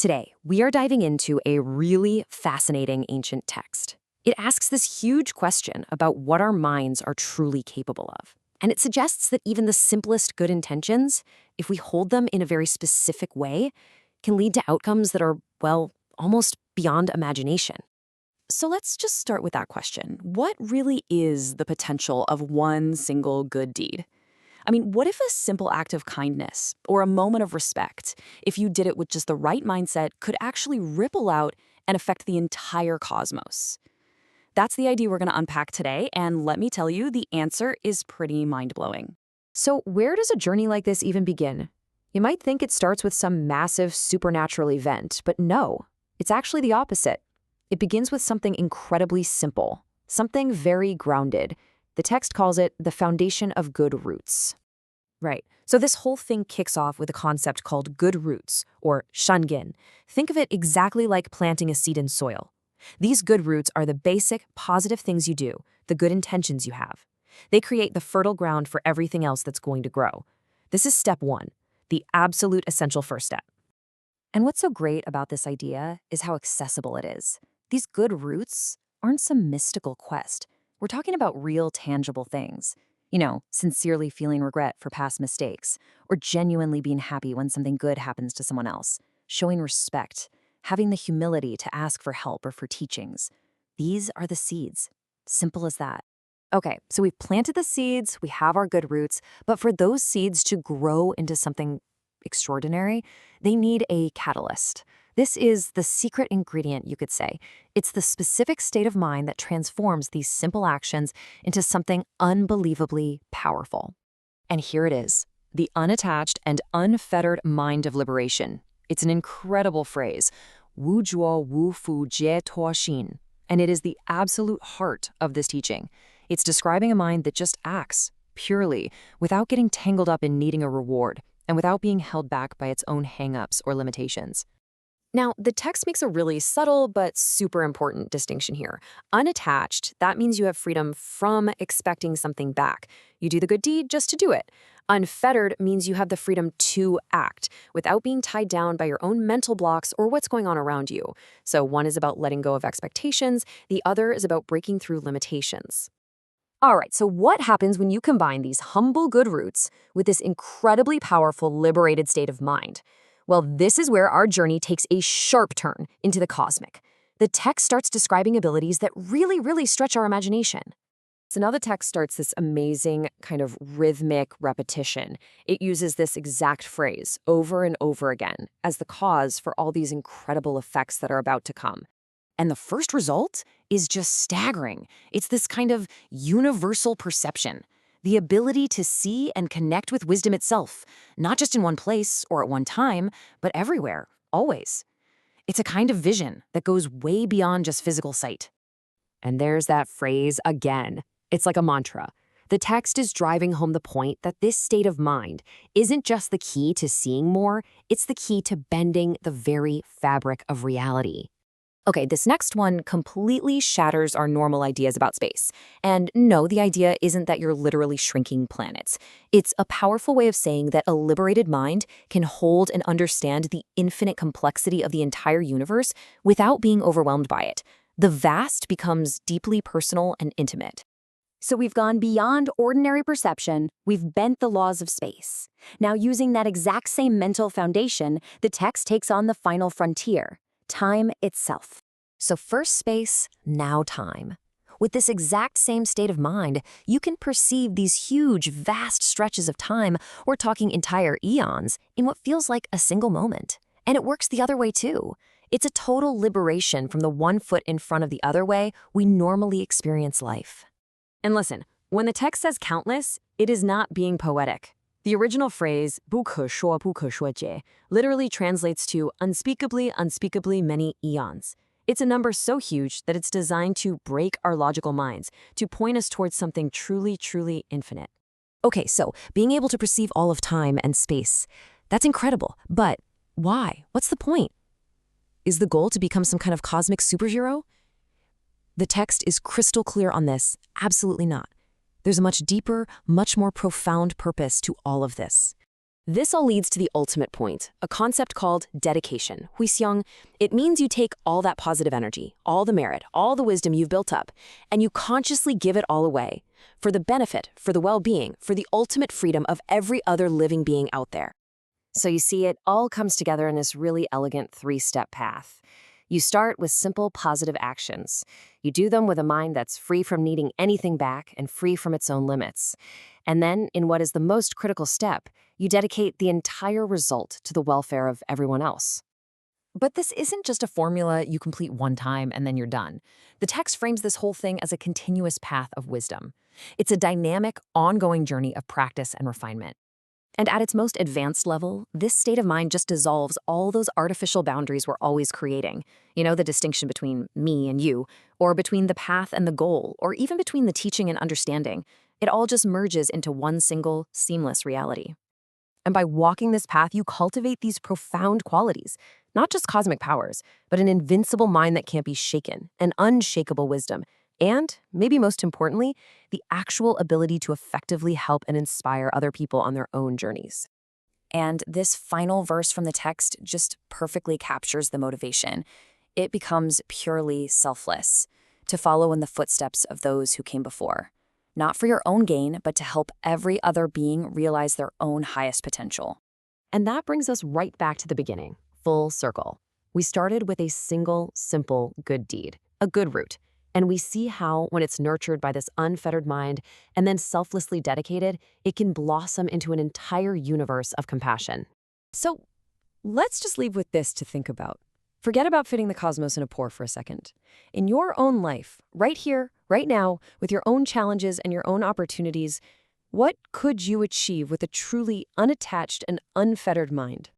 Today, we are diving into a really fascinating ancient text. It asks this huge question about what our minds are truly capable of. And it suggests that even the simplest good intentions, if we hold them in a very specific way, can lead to outcomes that are, well, almost beyond imagination. So let's just start with that question. What really is the potential of one single good deed? I mean, what if a simple act of kindness or a moment of respect, if you did it with just the right mindset, could actually ripple out and affect the entire cosmos? That's the idea we're going to unpack today, and let me tell you, the answer is pretty mind-blowing. So, where does a journey like this even begin? You might think it starts with some massive supernatural event, but no, it's actually the opposite. It begins with something incredibly simple, something very grounded. The text calls it the foundation of good roots. Right. So this whole thing kicks off with a concept called good roots, or shangin. Think of it exactly like planting a seed in soil. These good roots are the basic, positive things you do, the good intentions you have. They create the fertile ground for everything else that's going to grow. This is step one, the absolute essential first step. And what's so great about this idea is how accessible it is. These good roots aren't some mystical quest. We're talking about real, tangible things. You know, sincerely feeling regret for past mistakes, or genuinely being happy when something good happens to someone else, showing respect, having the humility to ask for help or for teachings. These are the seeds. Simple as that. Okay, so we've planted the seeds, we have our good roots, but for those seeds to grow into something extraordinary, they need a catalyst. This is the secret ingredient, you could say. It's the specific state of mind that transforms these simple actions into something unbelievably powerful. And here it is, the unattached and unfettered mind of liberation. It's an incredible phrase, Wu Zhuo Wu Fu Jie Tuo Xin, and it is the absolute heart of this teaching. It's describing a mind that just acts, purely, without getting tangled up in needing a reward, and without being held back by its own hang-ups or limitations. Now, the text makes a really subtle but super important distinction here. Unattached, that means you have freedom from expecting something back. You do the good deed just to do it. Unfettered means you have the freedom to act without being tied down by your own mental blocks or what's going on around you. So one is about letting go of expectations, the other is about breaking through limitations. All right, so what happens when you combine these humble good roots with this incredibly powerful liberated state of mind? Well, this is where our journey takes a sharp turn into the cosmic. The text starts describing abilities that really stretch our imagination. So now the text starts this amazing kind of rhythmic repetition. It uses this exact phrase over and over again as the cause for all these incredible effects that are about to come. And the first result is just staggering. It's this kind of universal perception, the ability to see and connect with wisdom itself, not just in one place or at one time, but everywhere, always. It's a kind of vision that goes way beyond just physical sight. And there's that phrase again. It's like a mantra. The text is driving home the point that this state of mind isn't just the key to seeing more, it's the key to bending the very fabric of reality. Okay, this next one completely shatters our normal ideas about space. And no, the idea isn't that you're literally shrinking planets. It's a powerful way of saying that a liberated mind can hold and understand the infinite complexity of the entire universe without being overwhelmed by it. The vast becomes deeply personal and intimate. So we've gone beyond ordinary perception, we've bent the laws of space. Now using that exact same mental foundation, the text takes on the final frontier. Time itself. So first space, now time. With this exact same state of mind, you can perceive these huge, vast stretches of time, we're talking entire eons, in what feels like a single moment. And it works the other way too. It's a total liberation from the one foot in front of the other way we normally experience life. And listen, when the text says countless, it is not being poetic. The original phrase, 不可说不可说解, literally translates to unspeakably many eons. It's a number so huge that it's designed to break our logical minds, to point us towards something truly infinite. Okay, so being able to perceive all of time and space, that's incredible. But why? What's the point? Is the goal to become some kind of cosmic superhero? The text is crystal clear on this. Absolutely not. There's a much deeper, much more profound purpose to all of this. This all leads to the ultimate point, a concept called dedication. Huixiang. It means you take all that positive energy, all the merit, all the wisdom you've built up, and you consciously give it all away for the benefit, for the well-being, for the ultimate freedom of every other living being out there. So you see, it all comes together in this really elegant three-step path. You start with simple positive actions. You do them with a mind that's free from needing anything back and free from its own limits. And then, in what is the most critical step, you dedicate the entire result to the welfare of everyone else. But this isn't just a formula you complete one time and then you're done. The text frames this whole thing as a continuous path of wisdom. It's a dynamic, ongoing journey of practice and refinement. And at its most advanced level, this state of mind just dissolves all those artificial boundaries we're always creating. You know, the distinction between me and you, or between the path and the goal, or even between the teaching and understanding. It all just merges into one single, seamless reality. And by walking this path, you cultivate these profound qualities, not just cosmic powers, but an invincible mind that can't be shaken, an unshakable wisdom, and, maybe most importantly, the actual ability to effectively help and inspire other people on their own journeys. And this final verse from the text just perfectly captures the motivation. It becomes purely selfless, to follow in the footsteps of those who came before. Not for your own gain, but to help every other being realize their own highest potential. And that brings us right back to the beginning, full circle. We started with a single, simple good deed, a good root. And we see how, when it's nurtured by this unfettered mind and then selflessly dedicated, it can blossom into an entire universe of compassion. So let's just leave with this to think about. Forget about fitting the cosmos in a pour for a second. In your own life, right here, right now, with your own challenges and your own opportunities, what could you achieve with a truly unattached and unfettered mind?